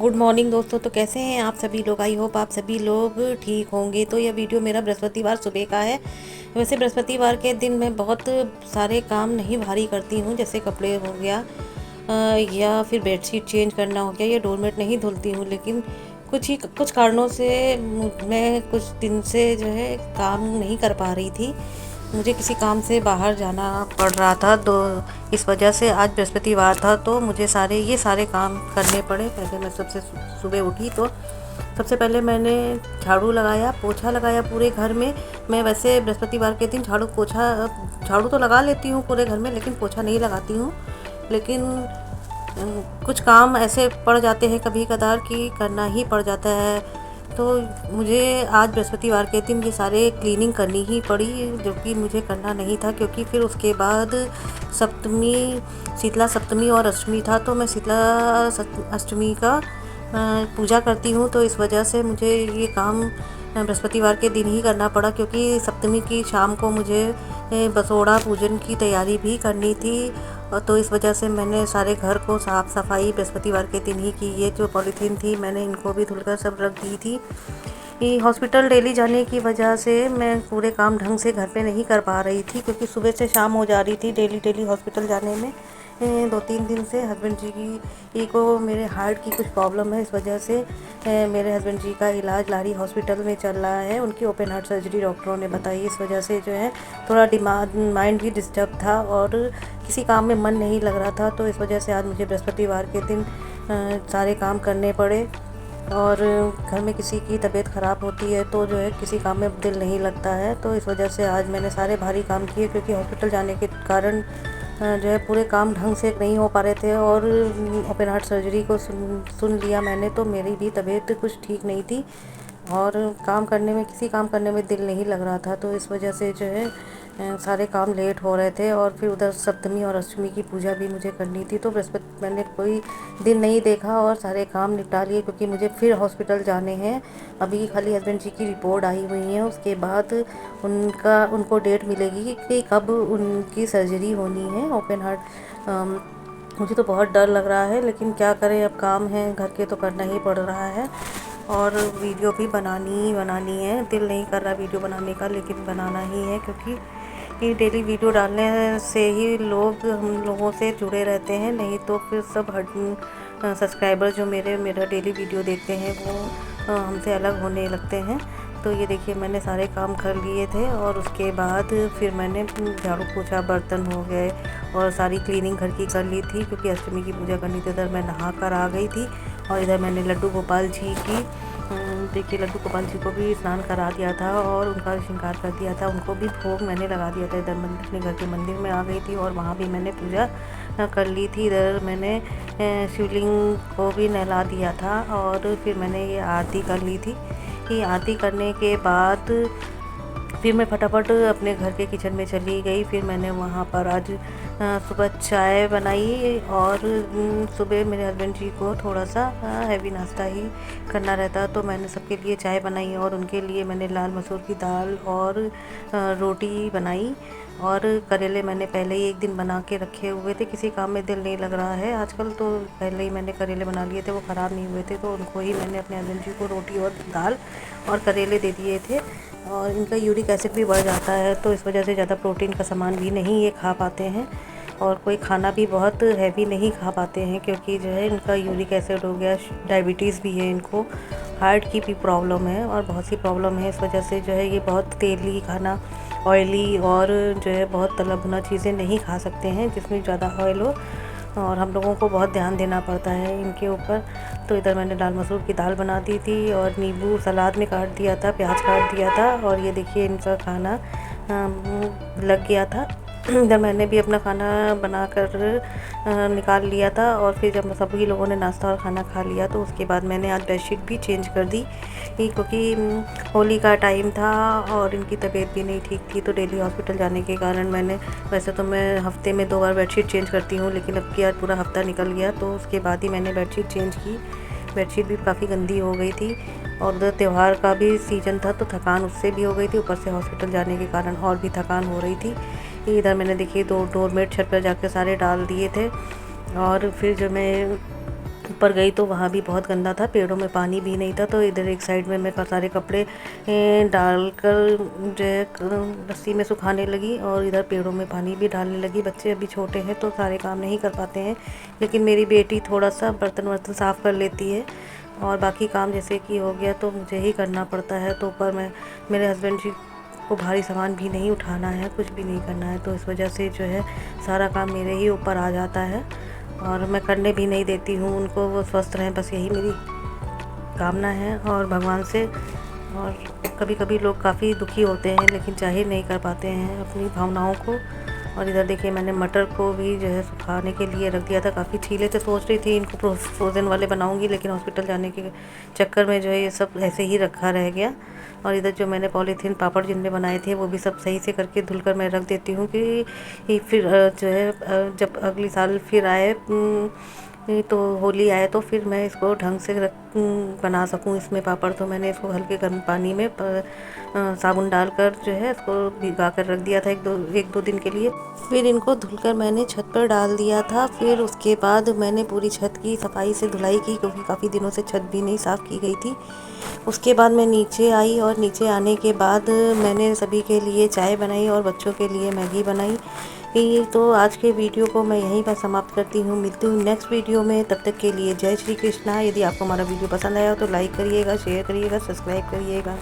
Good morning दोस्तों। तो कैसे हैं आप सभी लोग? आई होप आप सभी लोग ठीक होंगे। तो यह वीडियो मेरा बृहस्पतिवार सुबह का है। वैसे बृहस्पतिवार के दिन मैं बहुत सारे काम नहीं भारी करती हूँ, जैसे कपड़े हो गया या फिर बेडशीट चेंज करना हो गया या डोरमेट नहीं धुलती हूँ। लेकिन कुछ कारणों से मैं कुछ दिन से जो है काम नहीं कर पा रही थी। मुझे किसी काम से बाहर जाना पड़ रहा था, तो इस वजह से आज बृहस्पतिवार था तो मुझे ये सारे काम करने पड़े। पहले मैं सबसे सुबह उठी तो सबसे पहले मैंने झाड़ू लगाया, पोछा लगाया पूरे घर में। मैं वैसे बृहस्पतिवार के दिन झाड़ू तो लगा लेती हूँ पूरे घर में, लेकिन पोछा नहीं लगाती हूँ। लेकिन कुछ काम ऐसे पड़ जाते हैं कभी कदार कि करना ही पड़ जाता है। तो मुझे आज बृहस्पतिवार के दिन ये सारे क्लीनिंग करनी ही पड़ी, जो कि मुझे करना नहीं था, क्योंकि फिर उसके बाद शीतला सप्तमी और अष्टमी था। तो मैं शीतला अष्टमी का पूजा करती हूँ, तो इस वजह से मुझे ये काम बृहस्पतिवार के दिन ही करना पड़ा, क्योंकि सप्तमी की शाम को मुझे बसोड़ा पूजन की तैयारी भी करनी थी। तो इस वजह से मैंने सारे घर को साफ़ सफाई बृहस्पतिवार के दिन ही की। ये जो पॉलीथीन थी मैंने इनको भी धुलकर सब रख दी थी। कि हॉस्पिटल डेली जाने की वजह से मैं पूरे काम ढंग से घर पे नहीं कर पा रही थी, क्योंकि सुबह से शाम हो जा रही थी डेली हॉस्पिटल जाने में। 2-3 दिन से हस्बैंड जी की को मेरे हार्ट की कुछ प्रॉब्लम है, इस वजह से मेरे हस्बैंड जी का इलाज लारी हॉस्पिटल में चल रहा है। उनकी ओपन हार्ट सर्जरी डॉक्टरों ने बताई। इस वजह से जो है थोड़ा माइंड भी डिस्टर्ब था और किसी काम में मन नहीं लग रहा था। तो इस वजह से आज मुझे बृहस्पतिवार के दिन सारे काम करने पड़े। और घर में किसी की तबीयत ख़राब होती है तो जो है किसी काम में दिल नहीं लगता है। तो इस वजह से आज मैंने सारे भारी काम किए, क्योंकि हॉस्पिटल जाने के कारण जो है पूरे काम ढंग से नहीं हो पा रहे थे। और ओपन हार्ट सर्जरी को सुन लिया मैंने, तो मेरी भी तबीयत कुछ ठीक नहीं थी और किसी काम करने में दिल नहीं लग रहा था। तो इस वजह से जो है सारे काम लेट हो रहे थे। और फिर उधर सप्तमी और अष्टमी की पूजा भी मुझे करनी थी, तो बृहस्पति मैंने कोई दिन नहीं देखा और सारे काम निपटा लिए, क्योंकि मुझे फिर हॉस्पिटल जाने हैं। अभी खाली हस्बैंड जी की रिपोर्ट आई हुई है, उसके बाद उनको डेट मिलेगी कि कब उनकी सर्जरी होनी है ओपन हार्ट। मुझे तो बहुत डर लग रहा है, लेकिन क्या करें, अब काम है घर के तो करना ही पड़ रहा है। और वीडियो भी बनानी है। दिल नहीं कर रहा वीडियो बनाने का, लेकिन बनाना ही है, क्योंकि ये डेली वीडियो डालने से ही हम लोगों से जुड़े रहते हैं। नहीं तो फिर सब सब्सक्राइबर जो मेरा डेली वीडियो देखते हैं वो हमसे अलग होने लगते हैं। तो ये देखिए मैंने सारे काम कर लिए थे और उसके बाद फिर मैंने झाड़ू पोछा, बर्तन हो गए और सारी क्लीनिंग घर की कर ली थी, क्योंकि अष्टमी की पूजा करनी थी। इधर मैं नहा कर आ गई थी और इधर मैंने लड्डू गोपाल जी की देखिए लड्डू गोपाल जी को भी स्नान करा दिया था और उनका श्रृंगार कर दिया था। उनको भी भोग मैंने लगा दिया था। इधर मैं अपने घर के मंदिर में आ गई थी और वहाँ भी मैंने पूजा कर ली थी। इधर मैंने शिवलिंग को भी नहला दिया था और फिर मैंने ये आरती कर ली थी। ये आरती करने के बाद फिर मैं फटाफट अपने घर के किचन में चली गई। फिर मैंने वहाँ पर आज सुबह चाय बनाई और सुबह मेरे हस्बैंड जी को थोड़ा सा हैवी नाश्ता ही करना रहता, तो मैंने सबके लिए चाय बनाई और उनके लिए मैंने लाल मसूर की दाल और रोटी बनाई। और करेले मैंने पहले ही एक दिन बना के रखे हुए थे, किसी काम में दिल नहीं लग रहा है आजकल, तो पहले ही मैंने करेले बना लिए थे, वो ख़राब नहीं हुए थे, तो उनको ही मैंने अपने हस्बैंड जी को रोटी और दाल और करेले दे दिए थे। और इनका यूरिक एसिड भी बढ़ जाता है, तो इस वजह से ज़्यादा प्रोटीन का सामान भी नहीं ये खा पाते हैं और कोई खाना भी बहुत हैवी नहीं खा पाते हैं, क्योंकि जो है इनका यूरिक एसिड हो गया, डायबिटीज़ भी है इनको, हार्ट की भी प्रॉब्लम है और बहुत सी प्रॉब्लम है। इस वजह से जो है ये बहुत तेली खाना, ऑयली और जो है बहुत तला भुना चीज़ें नहीं खा सकते हैं जिसमें ज़्यादा ऑयल हो, और हम लोगों को बहुत ध्यान देना पड़ता है इनके ऊपर। तो इधर मैंने लाल मसूर की दाल बना दी थी और नींबू सलाद में काट दिया था, प्याज काट दिया था और ये देखिए इनका खाना लग गया था। इधर मैंने भी अपना खाना बनाकर निकाल लिया था और फिर जब सभी लोगों ने नाश्ता और खाना खा लिया तो उसके बाद मैंने आज बेडशीट भी चेंज कर दी, क्योंकि होली का टाइम था और इनकी तबीयत भी नहीं ठीक थी। तो डेली हॉस्पिटल जाने के कारण वैसे तो मैं हफ्ते में 2 बार बेडशीट चेंज करती हूँ, लेकिन अब की आज पूरा हफ्ता निकल गया, तो उसके बाद ही मैंने बेडशीट चेंज की। बेडशीट भी काफ़ी गंदी हो गई थी और उधर त्यौहार का भी सीज़न था, तो थकान उससे भी हो गई थी, ऊपर से हॉस्पिटल जाने के कारण और भी थकान हो रही थी। इधर मैंने देखिए 2 डोरमेट छत पर जाकर सारे डाल दिए थे और फिर जो मैं ऊपर गई तो वहाँ भी बहुत गंदा था, पेड़ों में पानी भी नहीं था। तो इधर एक साइड में मैं सारे कपड़े डालकर जो है रस्सी में सुखाने लगी और इधर पेड़ों में पानी भी डालने लगी। बच्चे अभी छोटे हैं तो सारे काम नहीं कर पाते हैं, लेकिन मेरी बेटी थोड़ा सा बर्तन वर्तन साफ़ कर लेती है और बाकी काम जैसे कि हो गया तो मुझे ही करना पड़ता है। तो ऊपर मैं मेरे हस्बैंड जी को भारी सामान भी नहीं उठाना है, कुछ भी नहीं करना है, तो इस वजह से जो है सारा काम मेरे ही ऊपर आ जाता है और मैं करने भी नहीं देती हूँ उनको। वो स्वस्थ रहें, बस यही मेरी कामना है और भगवान से। और कभी कभी लोग काफ़ी दुखी होते हैं लेकिन जाहिर नहीं कर पाते हैं अपनी भावनाओं को। और इधर देखिए मैंने मटर को भी जो है सुखाने के लिए रख दिया था, काफ़ी छीले थे। सोच रही थी इनको फ्रोज़न वाले बनाऊंगी, लेकिन हॉस्पिटल जाने के चक्कर में जो है ये सब ऐसे ही रखा रह गया। और इधर जो मैंने पॉलीथीन पापड़ जिनने बनाए थे वो भी सब सही से करके धुलकर मैं रख देती हूँ कि फिर जो है जब अगली साल फिर आए तो होली आए तो फिर मैं इसको ढंग से बना सकूं इसमें पापड़। तो मैंने इसको हल्के गर्म पानी में साबुन डालकर जो है इसको भिगा कर रख दिया था एक दो दिन के लिए। फिर इनको धुलकर मैंने छत पर डाल दिया था। फिर उसके बाद मैंने पूरी छत की सफाई से धुलाई की, क्योंकि काफ़ी दिनों से छत भी नहीं साफ़ की गई थी। उसके बाद मैं नीचे आई और नीचे आने के बाद मैंने सभी के लिए चाय बनाई और बच्चों के लिए मैगी बनाई। तो आज के वीडियो को मैं यहीं पर समाप्त करती हूँ। मिलती हूँ नेक्स्ट वीडियो में, तब तक के लिए जय श्री कृष्णा। यदि आपको हमारा वीडियो पसंद आया तो लाइक करिएगा, शेयर करिएगा, सब्सक्राइब करिएगा।